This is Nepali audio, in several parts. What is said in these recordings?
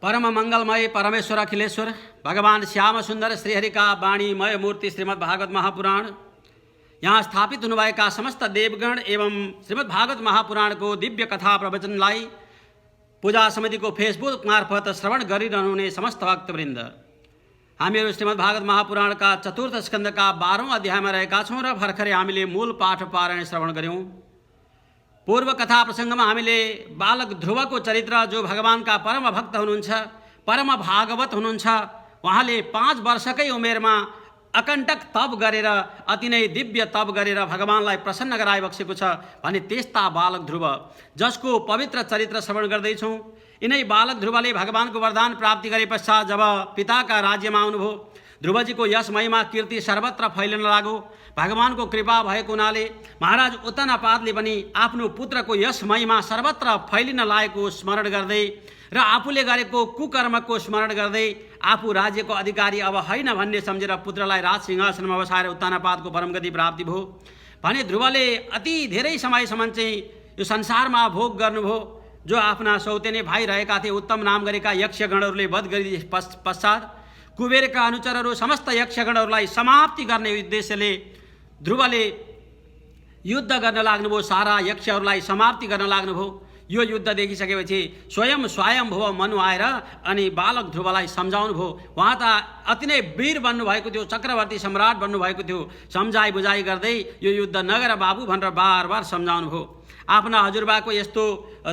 परम मंगलमय परमेश्वर अखिलेश्वर भगवान श्याम सुंदर श्रीहरि का वाणीमय मूर्ति श्रीमद् भागवत महापुराण, यहाँ स्थापित हुनुभएका समस्त देवगण एवं श्रीमद् भागवत महापुराण को दिव्य कथा प्रवचनलाई पूजा समिति को फेसबुक मार्फत श्रवण गरिरहनुहुने समस्त भक्तवृन्द, हामीहरू श्रीमद् भागवत महापुराण का चतुर्थ स्कंद का 12औं अध्यायमा रहेका छौं र भर्खरै हामीले मूल पाठ पारायण श्रवण गर्यौं। पूर्व कथा प्रसंगमा हामीले बालक ध्रुवको चरित्र, जो भगवान का परम भक्त हुनुहुन्छ, परम भागवत हुनुहुन्छ, उहाँले 5 वर्षकै उमेरमा अकण्टक तप गरेर, अति नै दिव्य तप गरेर भगवानलाई प्रसन्न गराइबक्सेको छ भने त्यस्ता बालक ध्रुव, जसको पवित्र चरित्र श्रवण गर्दैछौँ। यिनै बालक ध्रुवले भगवानको वरदान प्राप्ति गरे पश्चात जब पिताका राज्यमा आउनुभयो, ध्रुवजीको यश महिमा कीर्ति सर्वत्र फैलिन लाग्यो। भगवानको कृपा भएको हुनाले महाराज उत्तनापादले पनि आफ्नो पुत्रको यश महिमा सर्वत्र फैलिन लागेको स्मरण गर्दै र आफूले गरेको कुकर्मको स्मरण गर्दै आफू राज्यको अधिकारी अब होइन भन्ने सम्झेर पुत्रलाई राज सिंहासनमा बसाएर उत्तनापादको परमगति प्राप्ति भयो भने ध्रुवले अति धेरै समयसम्म चाहिँ यो संसारमा भोग गर्नुभयो। जो आफ्ना सौतेनी भाइ रहेका थिए, उत्तम नाम गरेका यक्षगणहरूले वध गरिदिए पश्चात कुबेरका अनुचरहरू समस्त यक्षगणहरूलाई समाप्ति गर्ने उद्देश्यले ध्रुवले युद्ध गर्न लाग्नुभयो, सारा यक्षहरूलाई समाप्ति गर्न लाग्नुभयो। यो युद्ध देखिसकेपछि स्वयम्भुव मनु आएर अनि बालक ध्रुवलाई सम्झाउनु भयो। उहाँ त अति नै वीर बन्नुभएको थियो, चक्रवर्ती सम्राट बन्नुभएको थियो। सम्झाइ बुझाइ गर्दै यो युद्ध नगर बाबु भनेर बार बार सम्झाउनु भयो। आफ्ना हजुरबाको यस्तो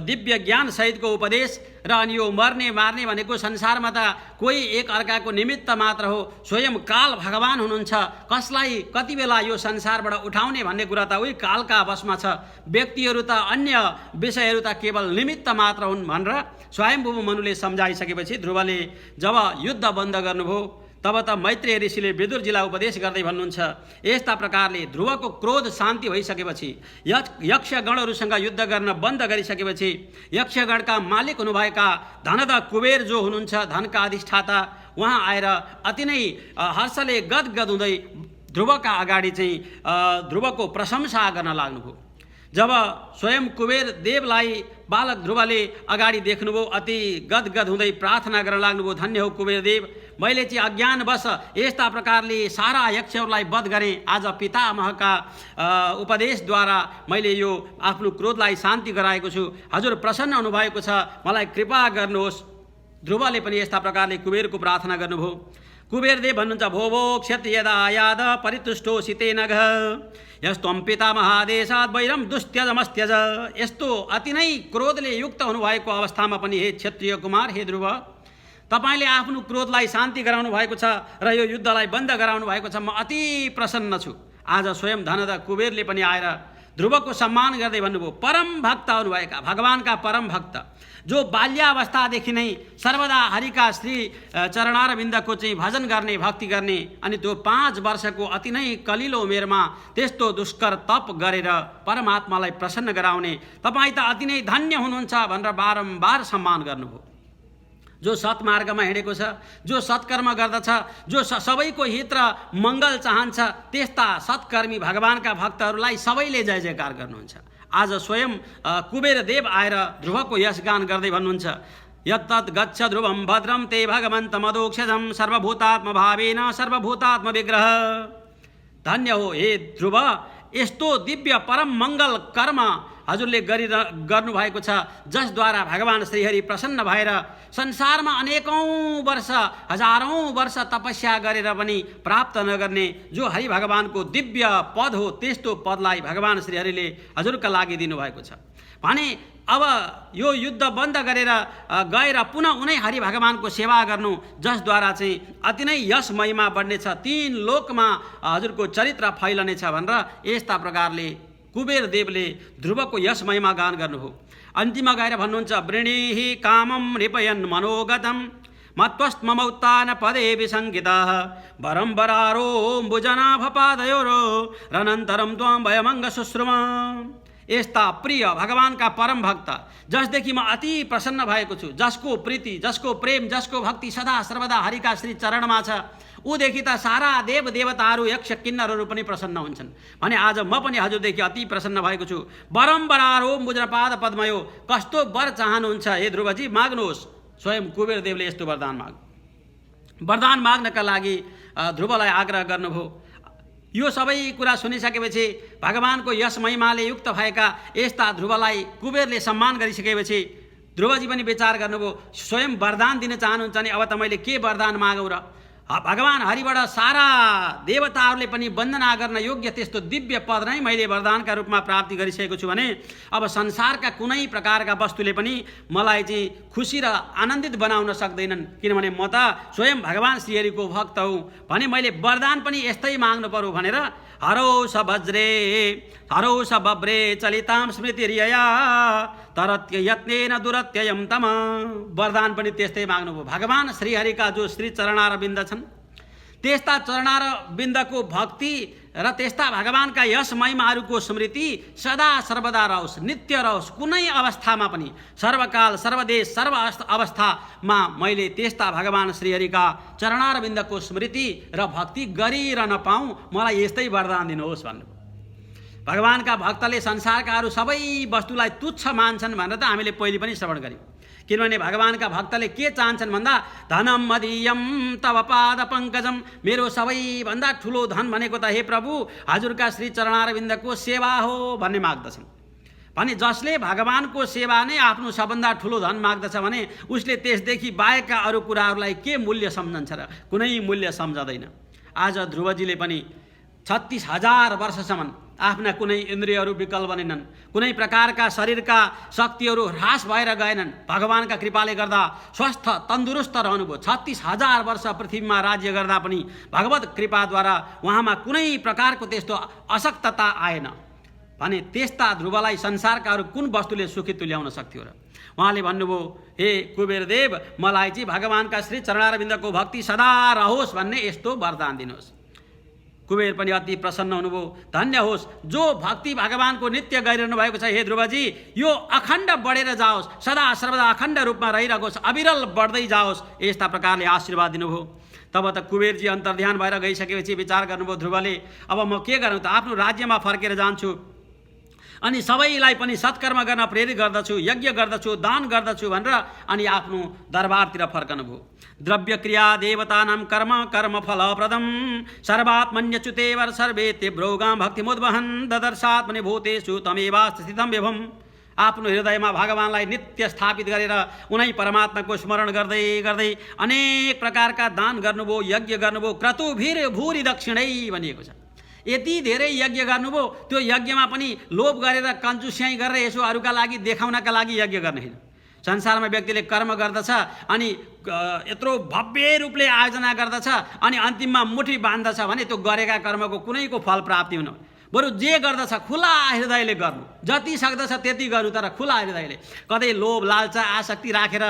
दिव्य ज्ञान सहितको उपदेश र अनि यो मर्ने मार्ने भनेको संसारमा त कोही एक अर्काको निमित्त मात्र हो, स्वयं काल भगवान हुनुहुन्छ। कसलाई कति बेला यो संसारबाट उठाउने भन्ने कुरा त उही कालका वशमा छ। व्यक्तिहरू त अन्य विषयहरू त केवल निमित्त मात्र हुन् भनेर स्वयम्भुव मनुले सम्झाइसकेपछि ध्रुवले जब युद्ध बन्द गर्नुभयो, तब त मैत्रेय ऋषिले विदुरजीलाई उपदेश गर्दै भन्नुहुन्छ, यस्ता प्रकारले ध्रुवको क्रोध शान्ति भइसकेपछि, यक्षगणहरूसँग युद्ध गर्न बन्द गरिसकेपछि यक्षगणका मालिक हुनुभएका धनद कुबेर जो हुनुहुन्छ, धनका अधिष्ठाता, उहाँ आएर अति नै हर्षले गदगद हुँदै ध्रुवका अगाडि चाहिँ ध्रुवको प्रशंसा गर्न लाग्नुभयो। जब स्वयं कुबेर देवलाई बालक ध्रुवले अगाडि देख्नुभयो, अति गदगद हुँदै प्रार्थना गर्न लाग्नुभयो, धन्य हो कुबेर देव, मैले चाहिँ अज्ञानवश यस्ता प्रकारले सारा यक्षहरूलाई वध गरेँ। आज पितामहका उपदेशद्वारा मैले यो आफ्नो क्रोधलाई शान्ति गराएको छु। हजुर प्रसन्न हुनुभएको छ, मलाई कृपा गर्नुहोस्। ध्रुवले पनि यस्ता प्रकारले कुबेरको प्रार्थना गर्नुभयो। कुबेरदेव भन्नुहुन्छ, भो भो क्षत्रियदा याद परितुष्टो सिते नघ यस्तोम पिता महादेशात् वैरम दुस्त्यजमस्त्यज। यस्तो अति नै क्रोधले युक्त हुनुभएको अवस्थामा पनि हे क्षत्रिय कुमार, हे ध्रुव, तपाईले आफ्नो क्रोधलाई शान्ति गराउनु भएको छ र यो युद्धलाई बन्द गराउनु भएको छ। म अति प्रसन्न छु। आज स्वयं धनद कुबेरले पनि आएर ध्रुवको सम्मान गर्दै भन्नुभयो, परम भक्त हुनुभएका भगवानका परम भक्त, जो बाल्यावस्थादेखि नै सर्वदा हरिका श्री चरणारविन्दको चाहिँ भजन गर्ने, भक्ति गर्ने, अनि त्यो 5 वर्षको अति नै कलिलो उमेरमा त्यस्तो दुष्कर तप गरेर परमात्मालाई प्रसन्न गराउने तपाईँ त अति नै धन्य हुनुहुन्छ भनेर बारम्बार सम्मान गर्नुभयो। जो सत्मार्गमा हिँडेको छ, जो सत्कर्म गर्दछ, जो सबैको हित र मङ्गल चाहन्छ, त्यस्ता सत्कर्मी भगवानका भक्तहरूलाई सबैले जय जयकार गर्नुहुन्छ। आज स्वयं कुबेर देव आएर ध्रुवको यशगान गर्दै भन्नुहुन्छ, यत्तत् गच्छ ध्रुवं भद्रं ते भगवन्त मदोक्षजं सर्वभूतात्म भावेन सर्वभूतात्म विग्रह। धन्य हो हे ध्रुव, यस्तो दिव्य परम मङ्गल कर्म हजुरले गर्नुभएको छ, जसद्वारा भगवान श्रीहरि प्रसन्न भएर संसारमा अनेकौं वर्ष, हजारौं वर्ष तपस्या गरेर पनि प्राप्त नगर्ने जो हरि भगवानको दिव्य पद हो, त्यस्तो पदलाई भगवान श्रीहरिले हजुरका लागि दिनुभएको छ भने अब यो युद्ध बन्द गरेर गएर पुनः उनै हरि भगवानको सेवा गर्नु, जसद्वारा चाहिँ अति नै यश महिमा बढ्नेछ, 3 लोकमा हजुरको चरित्र फैलनेछ भनेर यस्ता प्रकारले कुबेर देवले ध्रुवको यश महिमा गान गर्नुभयो। अन्तिममा गएर भन्नुहुन्छ, वृणीहि कामं नृपयन् मनोगतं मत्वस्त्ममौत्तान पदे विसङ्गितः वरं वरारोऽम्बुजनाभपादयोरो रनन्तरं त्वां वयमङ्ग शुश्रुमा। यस्ता प्रिय भगवानका परम भक्त, जसदेखि म अति प्रसन्न भएको छु, जसको प्रीति, जसको प्रेम, जसको भक्ति सदा सर्वदा हरिका श्री चरणमा छ, उदेखि त सारा देव देवताहरू यक्ष किन्नरहरू पनि प्रसन्न हुन्छन् भने आज म पनि हजुरदेखि अति प्रसन्न भएको छु। वरम वरारोम बुज्रपाद पद्मयो, कस्तो वर चाहनुहुन्छ हे ध्रुवजी, माग्नुहोस्। स्वयं कुबेरदेवले यस्तो वरदान माग्नका लागि ध्रुवलाई आग्रह गर्नुभयो। यो सबै कुरा सुनिसकेपछि भगवानको यस महिमाले युक्त भएका यस्ता ध्रुवलाई कुबेरले सम्मान गरिसकेपछि ध्रुवजी पनि विचार गर्नुभयो, स्वयं वरदान दिन चाहनुहुन्छ भने अब त मैले के वरदान मागौँ र? भगवान हरिबाट सारा देवताहरूले पनि वन्दना गर्न योग्य त्यस्तो दिव्य पद नै मैले वरदानका रूपमा प्राप्ति गरिसकेको छु भने अब संसारका कुनै प्रकारका वस्तुले पनि मलाई चाहिँ खुसी र आनन्दित बनाउन सक्दैनन्, किनभने म त स्वयं भगवान श्रीहरिको भक्त हुँ भने मैले वरदान पनि यस्तै माग्नु पर्यो भनेर हरौष वज्रे हरौष बब्रे चलिताम स्मृतिर्यया तरत्य यत्नेन दुरत्ययम तम, वरदान पनि त्यस्तै माग्नुभयो। भगवान श्रीहरिका जो श्री चरणारविन्द छन् त्यस्ता चरणारविन्दको भक्ति र त्यस्ता भगवानका यस महिमाहरूको स्मृति सदा सर्वदा रहोस्, नित्य रहोस्, कुनै अवस्थामा पनि सर्वकाल सर्वदेश सर्व अवस्थामा मैले त्यस्ता भगवान श्रीहरिका चरणारविन्दको स्मृति र भक्ति गरिरहन पाऊँ, मलाई यस्तै वरदान दिनुहोस् भन्नुभयो। भगवानका भक्तले संसारका अरू सबै वस्तुलाई तुच्छ मान्छन् भनेर त हामीले पहिले पनि श्रवण गर्यौँ, किनभने भगवानका भक्तले के चाहन्छन् भन्दा धनम मदीयम तव पाद पङ्कजम, मेरो सबैभन्दा ठुलो धन भनेको त हे प्रभु हजुरका श्री चरणारविन्दको सेवा हो भन्ने माग्दछन्। भने जसले भगवानको सेवा नै आफ्नो सबभन्दा ठुलो धन माग्दछ भने उसले त्यसदेखि बाहेकका अरू कुराहरूलाई के मूल्य सम्झन्छ र? कुनै मूल्य सम्झँदैन। आज ध्रुवजीले पनि 36,000 वर्षसम्म आफ्ना कुनै इन्द्रियहरू विकल बनेनन्, कुनै प्रकारका शरीरका शक्तिहरू ह्रास भएर गएनन्, भगवानका कृपाले गर्दा स्वस्थ तन्दुरुस्त रहनुभयो। 36,000 वर्ष पृथ्वीमा राज्य गर्दा पनि भगवत कृपाद्वारा उहाँमा कुनै प्रकारको त्यस्तो अशक्तता आएन भने त्यस्ता ध्रुवलाई संसारका अरू कुन वस्तुले सुखी तुल्याउन सक्थ्यो र? उहाँले भन्नुभयो, हे कुबेरदेव मलाई चाहिँ भगवानका श्री चरणारविन्दको भक्ति सदा रहोस् भन्ने यस्तो वरदान दिनुहोस्। कुबेर पनि अति प्रसन्न हुनुभयो। धन्य होस् जो भक्ति भगवानको नित्य गरिरहनु भएको छ, हे ध्रुवजी यो अखण्ड बढेर जाओस्, सदा सर्वदा अखण्ड रूपमा रहिरहोस्, अविरल बढ्दै जाओस्, यस्ता प्रकारले आशीर्वाद दिनुभयो। तब त कुबेरजी अन्तर्ध्यान भएर गइसकेपछि विचार गर्नुभयो ध्रुवले, अब म के गरौँ त, आफ्नो राज्यमा फर्केर जान्छु अनि सबैलाई पनि सत्कर्म गर्न प्रेरित गर्दछु, यज्ञ गर्दछु, दान गर्दछु भनेर अनि आफ्नो दरबारतिर फर्कनुभयो। द्रव्य क्रिया देवतानां कर्म कर्म फलप्रदम सर्वात्मन्यच्युतेवर सर्वे ते ब्रोगां भक्तिमुद्वहन् ददर्शात्मनि भूतेषु तमेवास्ति स्थितं विभुम्। आफ्नो हृदयमा भगवानलाई नित्य स्थापित गरेर उनै परमात्माको स्मरण गर्दै गर्दै अनेक प्रकारका दान गर्नुभयो, यज्ञ गर्नुभयो। क्रतुभिर भूरि दक्षिणै भनिएको छ। यति धेरै यज्ञ गर्नुभयो, त्यो यज्ञमा पनि लोभ गरेर कन्जुस्याइ गरेर यसो अरूका लागि देखाउनका लागि यज्ञ गर्ने होइन। संसारमा व्यक्तिले कर्म गर्दछ अनि यत्रो भव्य रूपले आयोजना गर्दछ अनि अन्तिममा मुठी बाँध्दछ भने त्यो गरेका कर्मको कुनैको फल प्राप्ति हुन, बरु जे गर्दछ खुला हृदयले गर्नु, जति सक्दछ त्यति गर्नु, तर खुला हृदयले। कतै लोभ लालचा आसक्ति राखेर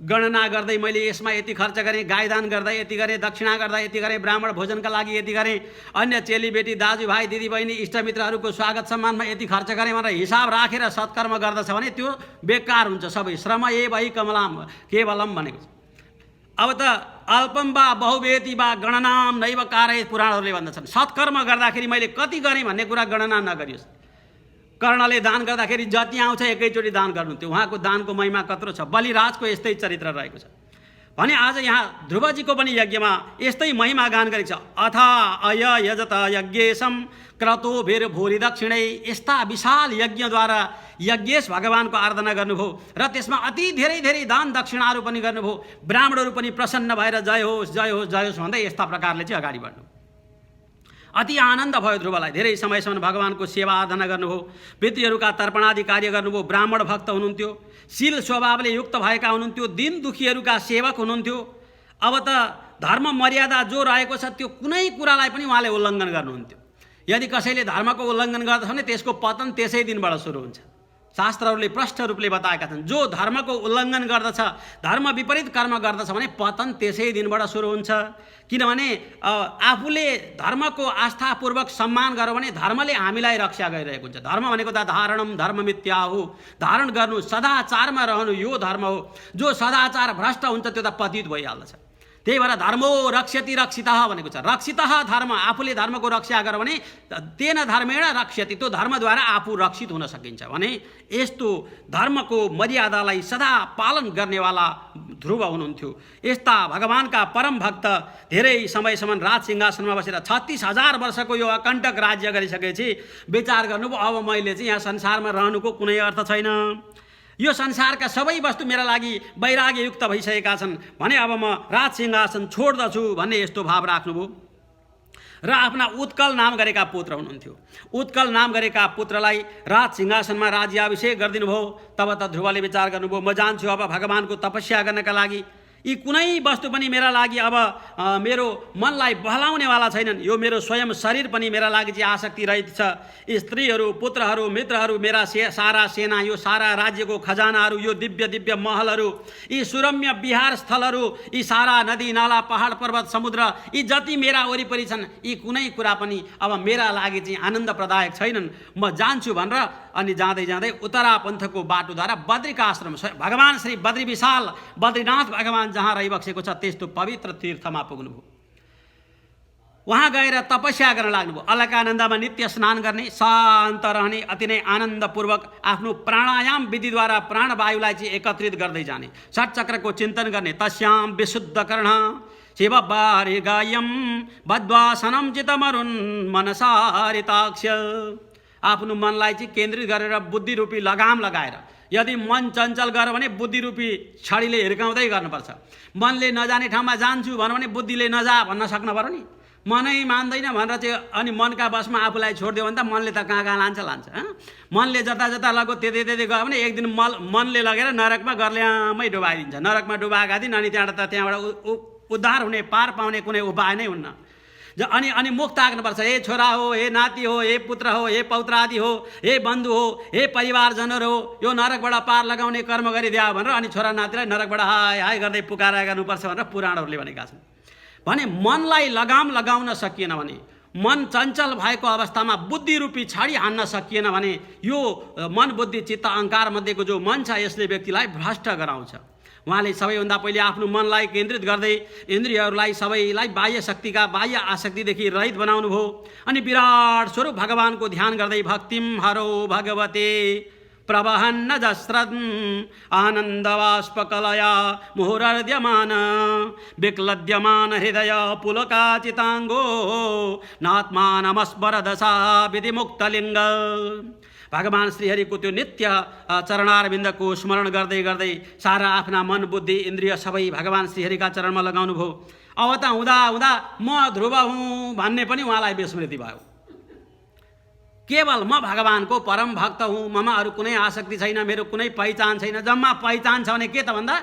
गणना गर्दै मैले यसमा यति खर्च गरेँ, गाईदान गर्दा यति गरेँ, दक्षिणा गर्दा यति गरेँ, ब्राह्मण भोजनका लागि यति गरेँ, अन्य चेलीबेटी दाजुभाइ दिदीबहिनी इष्टमित्रहरूको स्वागत सम्मानमा यति खर्च गरेँ भनेर हिसाब राखेर सत्कर्म गर्दछ भने त्यो बेकार हुन्छ सबै। श्रम एव हि कमलाम केवलम भनेको छ। अब त अल्पम वा बहुवेति वा गणनाम नैव कारयेत् पुराणहरूले भन्दछन्। सत्कर्म गर्दाखेरि मैले कति गरेँ भन्ने कुरा गणना नगरियोस्। कर्णले दान गर्दाखेरि जति आउँछ एकैचोटि दान गर्नु, त्यो उहाँको दानको महिमा कत्रो छ। बलिराजको यस्तै चरित्र रहेको छ भने आज यहाँ ध्रुवजीको पनि यज्ञमा यस्तै महिमा गान गरेको छ। अथ अय यजत यज्ञेशम क्रतुभिर भूरि दक्षिणै, यस्ता विशाल यज्ञद्वारा यज्ञेश भगवानको आराधना गर्नुभयो र त्यसमा अति धेरै धेरै दान दक्षिणाहरू पनि गर्नुभयो। ब्राह्मणहरू पनि प्रसन्न भएर जय होस् जय होस् जय होस् भन्दै यस्ता प्रकारले चाहिँ अगाडि बढ्नु। अति आनन्द भयो ध्रुवलाई। धेरै समयसम्म भगवानको सेवा आराधना गर्नुभयो, पितृहरूका तर्पणादि कार्य गर्नुभयो। ब्राह्मण भक्त हुनुहुन्थ्यो, शील स्वभावले युक्त भएका हुनुहुन्थ्यो, दिन दुखीहरूका सेवक हुनुहुन्थ्यो। अब त धर्म मर्यादा जो रहेको छ त्यो कुनै कुरालाई पनि उहाँले उल्लङ्घन गर्नुहुन्थ्यो। यदि कसैले धर्मको उल्लङ्घन गर्दछ भने त्यसको पतन त्यसै दिनबाट सुरु हुन्छ। शास्त्रहरूले प्रष्ट रूपले बताएका छन्, जो धर्मको उल्लङ्घन गर्दछ, धर्म विपरीत कर्म गर्दछ भने पतन त्यसै दिनबाट सुरु हुन्छ। किनभने आफूले धर्मको आस्थापूर्वक सम्मान गर्यो भने धर्मले हामीलाई रक्षा गरिरहेको हुन्छ। धर्म भनेको त धारणम धर्ममित्या हो, धारण गर्नु, सदाचारमा रहनु, यो धर्म हो। जो सदाचार भ्रष्ट हुन्छ त्यो त पतित भइहाल्दछ। त्यही भएर धर्मो रक्ष्यति रक्षितः भनेको छ। रक्षितः धर्म, आफूले धर्मको रक्षा गर भने तेन धर्मेण रक्ष्यति, त्यो धर्मद्वारा आफू रक्षित हुन सकिन्छ भने यस्तो धर्मको मर्यादालाई सदा पालन गर्नेवाला ध्रुव हुनुहुन्थ्यो। यस्ता भगवानका परम भक्त धेरै समयसम्म राज सिंहासनमा बसेर 36,000 वर्षको यो अकण्टक राज्य गरिसकेपछि विचार गर्नुभयो अब मैले चाहिँ यहाँ संसारमा रहनुको कुनै अर्थ छैन, यो संसारका सबै वस्तु मेरा लागि वैराग्ययुक्त भइसकेका छन् भने अब म राज सिंहासन छोड्दछु भन्ने यस्तो भाव राख्नुभयो। र आफ्ना उत्कल नाम गरेका पुत्र हुनुहुन्थ्यो, उत्कल नाम गरेका पुत्रलाई राज सिंहासनमा राज्याभिषेक गरिदिनुभयो। तब त ध्रुवले विचार गर्नुभयो म जान्छु अब भगवानको तपस्या गर्नका लागि, यी कुनै वस्तु पनि मेरा लागि अब मेरो मनलाई बहलाउनेवाला छैनन्, यो मेरो स्वयं शरीर पनि मेरा लागि चाहिँ आसक्ति रहित छ। स्त्रीहरू, पुत्रहरू, मित्रहरू, मेरा सारा सेना, यो सारा राज्यको खजानाहरू, यो दिव्य दिव्य महलहरू, यी सुरम्य विहार स्थलहरू, यी सारा नदी नाला पहाड पर्वत समुद्र, यी जति मेरा वरिपरि छन् यी कुनै कुरा पनि अब मेरा लागि चाहिँ आनन्दप्रदायक छैनन्, म जान्छु भनेर अनि जाँदै जाँदै उत्तरा पन्थको बाटोद्वारा बद्रिका आश्रम, भगवान श्री बद्री विशाल बद्रीनाथ भगवान जहाँ रहिबसेको छ त्यस्तो पवित्र तीर्थमा पुग्नुभयो। वहाँ गएर तपस्या गर्न लाग्नुभयो। अलकानन्दमा नित्य स्नान गर्ने, शान्त रहने, अति नै आनन्दपूर्वक आफ्नो प्राणायाम विधिद्वारा प्राणवायुलाई चाहिँ एकत्रित गर्दै जाने, षट्चक्रको चिन्तन गर्ने, तस्याम विशुद्ध कर्ण शिव बारिगायम बद्वासनम चितमरुन् मनसारिताक्ष। आफ्नो मनलाई चाहिँ केन्द्रित गरेर बुद्धि रूपी लगाम लगाएर, यदि मन चञ्चल गर भने बुद्धि रूपी छडीले हिर्काउँदै गर्नुपर्छ। मनले नजाने ठाउँमा जान्छु भन्यो भने बुद्धिले नजा भन्न सक्नु पर्यो नि। मनै मान्दैन भनेर चाहिँ अनि मनका बसमा आफूलाई छोडिदियो भने त मनले त कहाँ कहाँ लान्छ। मनले जता जता लगो त्यतै त्यतै गयो भने एक दिन मनले लगेर नरकमा गर्ल्यामै डुबाइदिन्छ। नरकमा डुबाएका दिन अनि त्यहाँबाट उद्धार हुने, पार पाउने कुनै उपाय नै हुन्न। अनि मुख ताक्नुपर्छ, हे छोरा हो, हे नाति हो, हे पुत्र हो, हे पौत्रादि हो, हे बन्धु हो, हे परिवारजनहरू हो, यो नरकबाट पार लगाउने कर्म गरिदियो भनेर अनि छोरा नातिलाई नरकबाट हाय हाय गर्दै पुकारा गर्नुपर्छ भनेर पुराणहरूले भनेका छन्। भने मनलाई लगाम लगाउन सकिएन भने, मन चञ्चल भएको अवस्थामा बुद्धि रूपी छडी हान्न सकिएन भने यो मन बुद्धि चित्त अहङ्कार मध्येको जो मन छ यसले व्यक्तिलाई भ्रष्ट गराउँछ। उहाँले सबैभन्दा पहिले आफ्नो मनलाई केन्द्रित गर्दै इन्द्रियहरूलाई सबैलाई बाह्य शक्तिका बाह्य आसक्तिदेखि रहित बनाउनु भयो। अनि विराट स्वरूप भगवानको ध्यान गर्दै भक्तिम हरो भगवते प्रवहन्न जस्रन् आनन्दवाष्पकलया मुहुरर्द्यमान विक्लद्यमान हृदय पुलकाचिताङ्गो नात्मानमस्मरदशा विधिमुक्तलिङ्ग। भगवान श्रीहरिको त्यो नित्य चरणारविन्दको स्मरण गर्दै गर्दै सारा आफ्ना मन बुद्धि इन्द्रिय सबै भगवान श्रीहरिका चरणमा लगाउनु भयो। अब त हुँदा हुँदा म ध्रुव हुँ भन्ने पनि उहाँलाई विस्मृति भयो। केवल म भगवानको परम भक्त हुँ, ममा अरू कुनै आसक्ति छैन, मेरो कुनै पहिचान छैन। जम्मा पहिचान छ भने के त भन्दा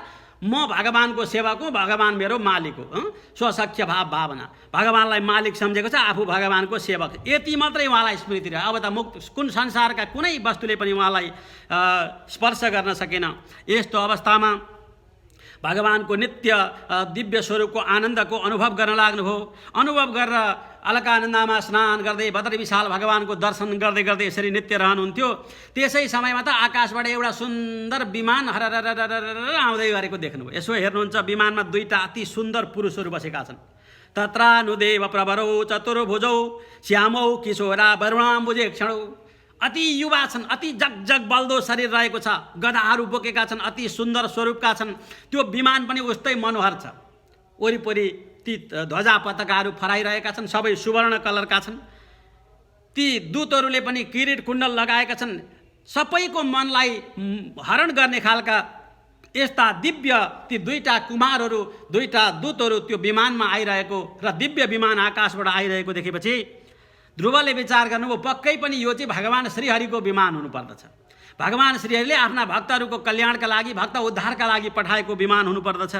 म भगवानको सेवक हुँ, भगवान मेरो मालिक हो। स्वसख्य भाव भावना, भगवानलाई मालिक सम्झेको छ, आफू भगवानको सेवक, यति मात्रै उहाँलाई स्मृति रह्यो। अब त मुक्त कुन संसारका कुनै वस्तुले पनि उहाँलाई स्पर्श गर्न सकेन। यस्तो अवस्थामा भगवानको नित्य दिव्य स्वरूपको आनन्दको अनुभव गर्न लाग्नुभयो। अनुभव गरेर अलकानन्दमा स्नान गर्दै बद्री विशाल भगवानको दर्शन गर्दै गर्दै यसरी नित्य रहनुहुन्थ्यो। त्यसै समयमा त आकाशबाट एउटा सुन्दर विमान हरररररर आउँदै गरेको देख्नुभयो। यसो हेर्नुहुन्छ, विमानमा दुईटा अति सुन्दर पुरुषहरू बसेका छन्। तत्रानुदेव प्रवरौ चतुर्भुजौ श्यामौ किशोरा वरुणाम्बुजे क्षणौ। अति युवा छन्, अति जगजग बल्दो शरीर रहेको छ, गदाहरू बोकेका छन्, अति सुन्दर स्वरूपका छन्। त्यो विमान पनि उस्तै मनोहर छ। वरिपरि ती ध्वजा पताकाहरू फहराइरहेका छन्, सबै सुवर्ण कलरका छन्। ती दूतहरूले पनि किरीट कुण्डल लगाएका छन्। सबैको मनलाई हरण गर्ने खालका यस्ता दिव्य ती दुईटा कुमारहरू, दुईटा दूतहरू त्यो विमानमा आइरहेको र दिव्य विमान आकाशबाट आइरहेको देखेपछि ध्रुवले विचार गर्नुभयो, पक्कै पनि यो चाहिँ भगवान श्रीहरिको विमान हुनुपर्दछ। भगवान श्रीहरिले आफ्ना भक्तहरूको कल्याणका लागि, भक्त उद्धारका लागि पठाएको विमान हुनुपर्दछ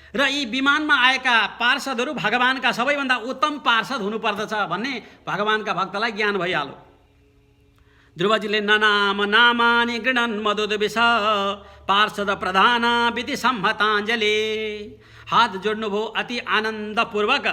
र यी विमानमा आएका पार्षदहरू भगवानका सबैभन्दा उत्तम पार्षद हुनुपर्दछ भन्ने भगवानका भक्तलाई ज्ञान भइहाल्यो। ध्रुवजीले ननाम नामानि गृणन् मधुद्विष पार्षद प्रधान विधि सम्हताञ्जलि। हात जोड्नुभयो, अति आनन्दपूर्वक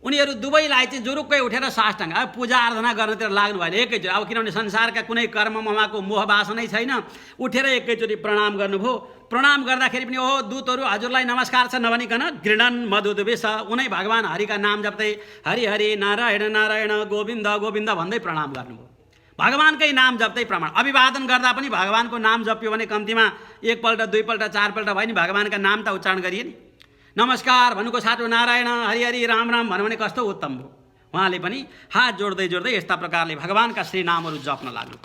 उनीहरू दुवैलाई चाहिँ जुरुक्कै उठेर साष्टाङ्ग अब पूजा आराधना गर्नतिर लाग्नु भएन एकैचोटि। अब किनभने संसारका कुनै कर्ममा उहाँको मोह वासनै छैन, उठेर एकैचोटि प्रणाम गर्नुभयो। प्रणाम गर्दाखेरि पनि ओहो दूतहरू हजुरलाई नमस्कार छ नभनिकन गृणन मधुदुवेश उनै भगवान् हरिका नाम जप्दै हरि हरि नारायण नारायण गोविन्द गोविन्द भन्दै प्रणाम गर्नुभयो। भगवानकै नाम जप्दै प्रमाण। अभिवादन गर्दा पनि भगवानको नाम जप्यो भने कम्तीमा एकपल्ट दुईपल्ट चारपल्ट भयो नि भगवानका नाम त उच्चारण गरिए नि। नमस्कार भन्नुको साटो नारायण हरि हरि राम राम भन्यो भने कस्तो उत्तम भयो। उहाँले पनि हात जोड्दै जोड्दै यस्ता प्रकारले भगवानका श्री नामहरू जप्न लाग्नु।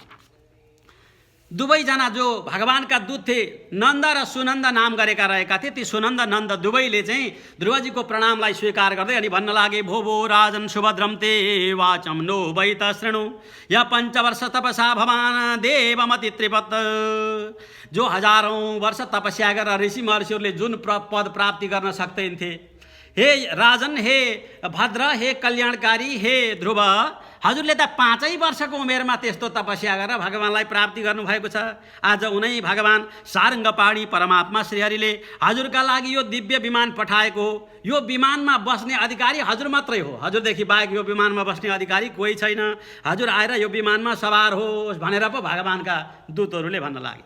दुवैजना जो भगवानका दूत थिए नन्द र सुनन्द नाम गरेका रहेका थिए ती सुनन्द नन्द दुवैले चाहिँ ध्रुवजीको प्रणामलाई स्वीकार गर्दै अनि भन्न लागे भो भो राजन सुभद्रम ते वाचम नो वै त शृणु या पञ्चवर्ष तपसा भवान देवमति त्रिपत्। जो हजारौं वर्ष तपस्या गरेर ऋषि महर्षिहरूले जुन पद प्राप्ति गर्न सक्दैनथे, हे राजन, हे भद्र, हे कल्याणकारी, हे ध्रुव, हजुरले त 5 वर्षको उमेरमा त्यस्तो तपस्या गरेर भगवानलाई प्राप्ति गर्नुभएको छ। आज उनै भगवान सारङ्गपाणी परमात्मा श्रीहरिले हजुरका लागि यो दिव्य विमान पठाएको हो। यो विमानमा बस्ने अधिकारी हजुर मात्रै हो, हजुरदेखि बाहेक यो विमानमा बस्ने अधिकारी कोही छैन। हजुर आएर यो विमानमा सवार होस् भनेर पो भगवानका दूतहरूले भन्न लागे।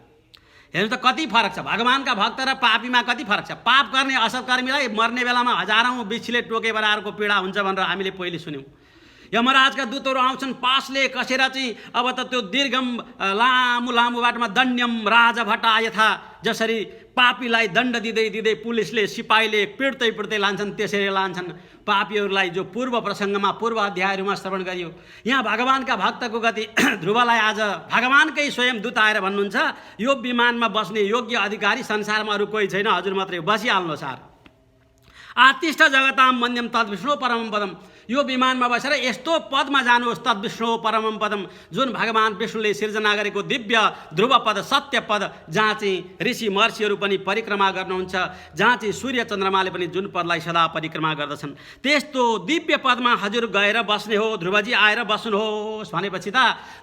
हेर्नु त कति फरक छ भगवानका भक्त र पापीमा, कति फरक छ। पाप गर्ने असत्कर्मीलाई मर्ने बेलामा हजारौं बिच्छीले टोके बराबरको पीडा हुन्छ भनेर हामीले पहिले सुन्यौँ। यमराजका दूतहरू आउँछन् पासले कसेर चाहिँ अब त त्यो दीर्घम लामो लामो बाटोमा दण्ड्यम राजभटा यथा, जसरी पापीलाई दण्ड दिँदै दिँदै पुलिसले सिपाहीले पिड्दै पिड्दै लान्छन् त्यसरी लान्छन् पापीहरूलाई, जो पूर्व प्रसङ्गमा पूर्व अध्यायहरूमा श्रवण गरियो। यहाँ भगवानका भक्तको गति ध्रुवलाई आज भगवानकै स्वयं दूत आएर भन्नुहुन्छ यो विमानमा बस्ने योग्य अधिकारी संसारमा अरू कोही छैन, हजुर मात्रै बसिहाल्नु सार। आतिष्ठ जगताम मन्यम तद्विष्णु परमं पदम। यो विमानमा बसेर यस्तो पदमा जानुहोस् तद्विष्णु परमं पदम, जुन भगवान विष्णुले सिर्जना गरेको दिव्य ध्रुव पद सत्य पद, जहाँ चाहिँ ऋषि महर्षिहरू पनि परिक्रमा गर्नुहुन्छ, जहाँ चाहिँ सूर्य चन्द्रमाले पनि जुन पदलाई सदा परिक्रमा गर्दछन् त्यस्तो दिव्य पदमा हजुर गएर बस्ने हो। ध्रुवजी आएर बस्नुहोस् भनेपछि त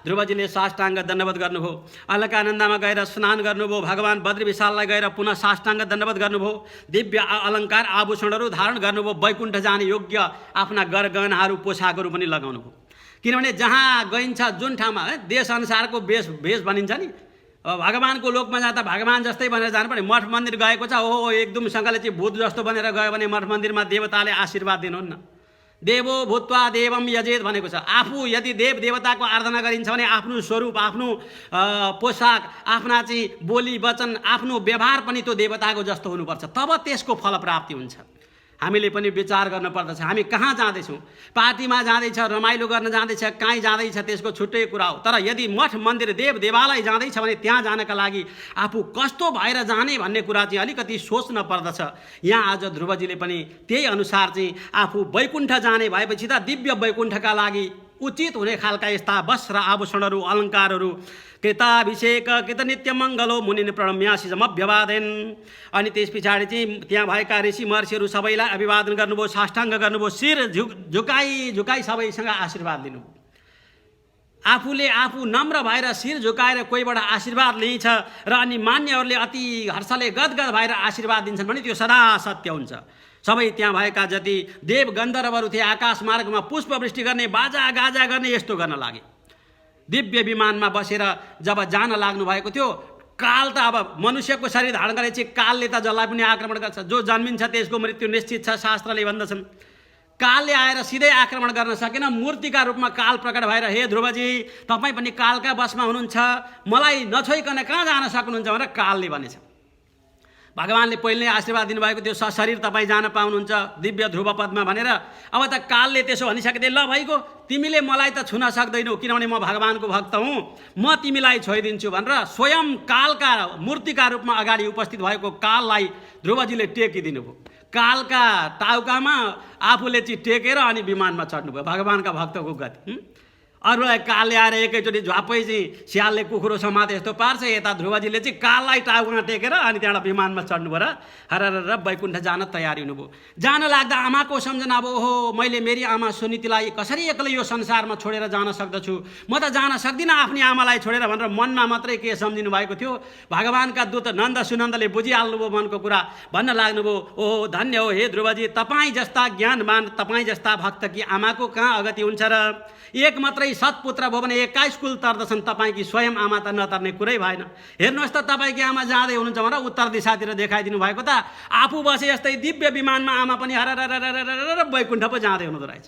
ध्रुवजीले साष्टाङ्ग दण्डवत गर्नुभयो। अलकानन्दामा गएर स्नान गर्नुभयो। भगवान बद्री विशाललाई गएर पुनः साष्टाङ्ग दण्डवत गर्नुभयो। दिव्य अलङ्कार आभूषणहरू धारण गर्नुभयो। वैकुण्ठ जाने योग्य आफ्ना गहनाहरू पोसाकहरू पनि लगाउनु भयो। किनभने जहाँ गइन्छ जुन ठाउँमा देश अनुसारको भेष भनिन्छ नि, अब भगवानको लोकमा जाँदा भगवान जस्तै भनेर जानुपर्ने। मठ मन्दिर गएको छ ओहो एकदमसँगले चाहिँ भूत जस्तो बनेर गयो भने मठ मन्दिरमा देवताले आशीर्वाद दिनुहुन्न। देवो भूत्वा देवम यजेत भनेको छ। आफू यदि देव देवताको आराधना गरिन्छ भने आफ्नो स्वरूप, आफ्नो पोसाक, आफ्ना चाहिँ बोली वचन, आफ्नो व्यवहार पनि त्यो देवताको जस्तो हुनुपर्छ, तब त्यसको फल प्राप्ति हुन्छ। हामीले पनि विचार गर्न पर्दछ हामी कहाँ जाँदैछौँ। पार्टीमा जाँदैछ, रमाइलो गर्न जाँदैछ, कहीँ जाँदैछ त्यसको छुट्टै कुरा हो। तर यदि मठ मन्दिर देव देवालय जाँदैछ भने त्यहाँ जानका लागि आफू कस्तो भएर जाने भन्ने कुरा चाहिँ अलिकति सोच्न पर्दछ। यहाँ आज ध्रुवजीले पनि त्यही अनुसार चाहिँ आफू वैकुण्ठ जाने भएपछि त दिव्य वैकुण्ठका लागि उचित हुने खालका यस्ता वस्त्र आभूषणहरू अलङ्कारहरू कृताभिषेक कृत नित्य मङ्गलो मुनिन प्रणम्यासिजमभ्यवादेन। अनि त्यस पछाडि चाहिँ त्यहाँ भएका ऋषि महर्षिहरू सबैलाई अभिवादन गर्नुभयो, साष्टाङ्ग गर्नुभयो, शिर झुकाई सबैसँग आशीर्वाद लिनुभयो। आफूले आफू नम्र भएर शिर झुकाएर कोहीबाट आशीर्वाद लिन्छ र अनि मान्यहरूले अति हर्षले गदगद भएर आशीर्वाद दिन्छन् भने त्यो सदा सत्य हुन्छ। सबै त्यहाँ भएका जति देव गन्धर्वहरू थिए आकाश मार्गमा पुष्पवृष्टि गर्ने, बाजा गाजा गर्ने, यस्तो गर्न लागे। दिव्य विमानमा बसेर जब जान लाग्नु भएको थियो, काल त अब मनुष्यको शरीर धारण गरेपछि कालले त जसलाई पनि आक्रमण गर्छ। जो जन्मिन्छ त्यसको मृत्यु निश्चित छ, शास्त्रले भन्दछन्। कालले आएर सिधै आक्रमण गर्न सकेन, मूर्तिका रूपमा काल प्रकट भएर हे ध्रुवजी तपाईँ पनि कालका बसमा हुनुहुन्छ, मलाई नछोइकन कहाँ जान सक्नुहुन्छ भनेर कालले भनेछ। भगवानले पहिले नै आशीर्वाद दिनुभएको थियो सशरीर तपाईँ जान पाउनुहुन्छ दिव्य ध्रुव पदमा भनेर। अब त कालले त्यसो भनिसकिदिए ल भइगयो तिमीले मलाई त छुन सक्दैनौ किनभने म भगवानको भक्त हुँ, म तिमीलाई छोइदिन्छु भनेर स्वयं कालका मूर्तिका रूपमा अगाडि उपस्थित भएको काललाई ध्रुवजीले टेकिदिनु भयो। कालका टाउकामा आफूले चाहिँ टेकेर अनि विमानमा चढ्नुभयो। भगवानका भक्तको गति। अरूलाई काल ल्याएर एकैचोटि झ्वापै चाहिँ स्यालले कुखुरो समाते यस्तो पार्छ। यता ध्रुवजीले चाहिँ काललाई टाउकोमा टेकेर अनि त्यहाँबाट विमानमा चढ्नु भयो र हरर वैकुण्ठ जान तयारी हुनुभयो। जान लाग्दा आमाको सम्झना अब ओहो मैले मेरी आमा सुनीतिलाई कसरी एक्लै यो संसारमा छोडेर जान सक्दछु, म त जान सक्दिनँ आफ्नी आमालाई छोडेर भनेर मनमा मात्रै के सम्झिनु भएको थियो। भगवानका दूत नन्द सुनन्दले बुझिहाल्नुभयो मनको कुरा, भन्न लाग्नुभयो ओहो धन्य हो हे ध्रुवजी, तपाईँ जस्ता ज्ञानवान तपाईँ जस्ता भक्त कि आमाको कहाँ अगति हुन्छ र। एक मात्रै सत्पुत्र भयो भने 21 कुल तर्दछन्, तपाईँकी स्वयं आमा त नतर्ने कुरै भएन। हेर्नुहोस् त तपाईँकी आमा जाँदै हुनुहुन्छ भनेर उत्तर दिशातिर देखाइदिनु भएको त आफू बसे जस्तै दिव्य विमानमा आमा पनि हरर वैकुण्ठ पो जाँदै हुनुहुँदो रहेछ।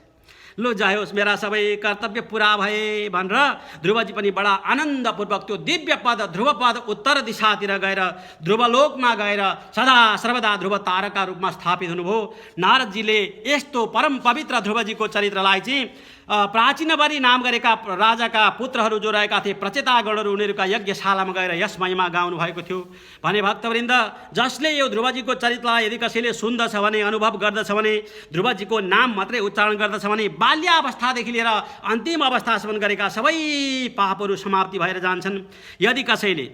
लो जाओस् मेरा सबै कर्तव्य पुरा भए भनेर ध्रुवजी पनि बडा आनन्दपूर्वक त्यो दिव्य पद ध्रुव पद उत्तर दिशातिर गएर ध्रुवलोकमा गएर सदा सर्वदा ध्रुव तारका रूपमा स्थापित हुनुभयो। नारदजीले यस्तो परम पवित्र ध्रुवजीको चरित्रलाई चाहिँ प्राचीनवरी नाम गरेका राजाका पुत्रहरू जो रहेका थिए प्रचेतागणहरू उनीहरूका यज्ञशालामा गएर यस महिमा गाउनु भएको थियो। भने भक्तवृन्द जसले यो ध्रुवजीको चरित्रलाई यदि कसैले सुन्दछ भने अनुभव गर्दछ भने ध्रुवजीको नाम मात्रै उच्चारण गर्दछ भने बाल्यावस्थादेखि लिएर अन्तिम अवस्थासम्म गरेका सबै पापहरू समाप्ति भएर जान्छन्। यदि कसैले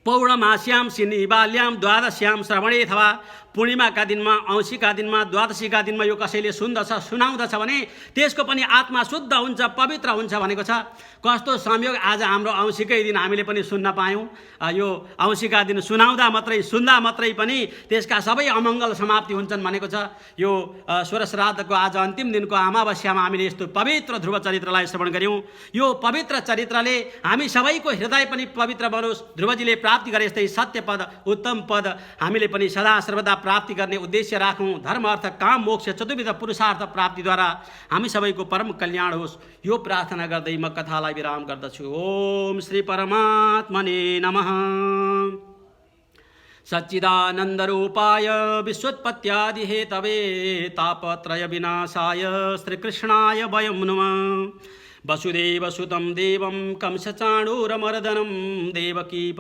पौर्णमास्याम शनिबाल्याम द्वादश्याम श्रवणे अथवा पूर्णिमाका दिनमा औँसीका दिनमा द्वादशीका दिनमा यो कसैले सुन्दछ सुनाउँदछ भने त्यसको पनि आत्मा शुद्ध हुन्छ पवित्र हुन्छ भनेको छ। कस्तो संयोग आज हाम्रो औँसीकै दिन हामीले पनि सुन्न पायौँ। यो औँसीका दिन सुनाउँदा मात्रै सुन्दा मात्रै पनि त्यसका सबै अमङ्गल समाप्ति हुन्छन् भनेको छ। यो स्वरश्राद्धको आज अन्तिम दिनको अमावस्यामा हामीले यस्तो पवित्र ध्रुव चरित्रलाई श्रवण गऱ्यौँ। यो पवित्र चरित्रले हामी सबैको हृदय पनि पवित्र बनोस्। ध्रुवजीले प्राप्ति गरे यस्तै सत्य पद उत्तम पद हामीले पनि सदा सर्वदा प्राप्ति गर्ने उद्देश्य राखौँ। धर्म अर्थ काम मोक्ष चतुर्विध पुरुषार्थ प्राप्तिद्वारा हामी सबैको परम कल्याण होस्। यो प्रार्थना गर्दै म कथालाई विराम गर्दछु। ओम श्री परमात्मने नमः। सच्चिदानन्दरूपाय विश्वोत्पत्त्यादि हेतवे तापत्रय विनाशाय श्रीकृष्णाय वयं नमः। वसुदेवसुतं देवं कंसचाणूरमर्दनं देवकी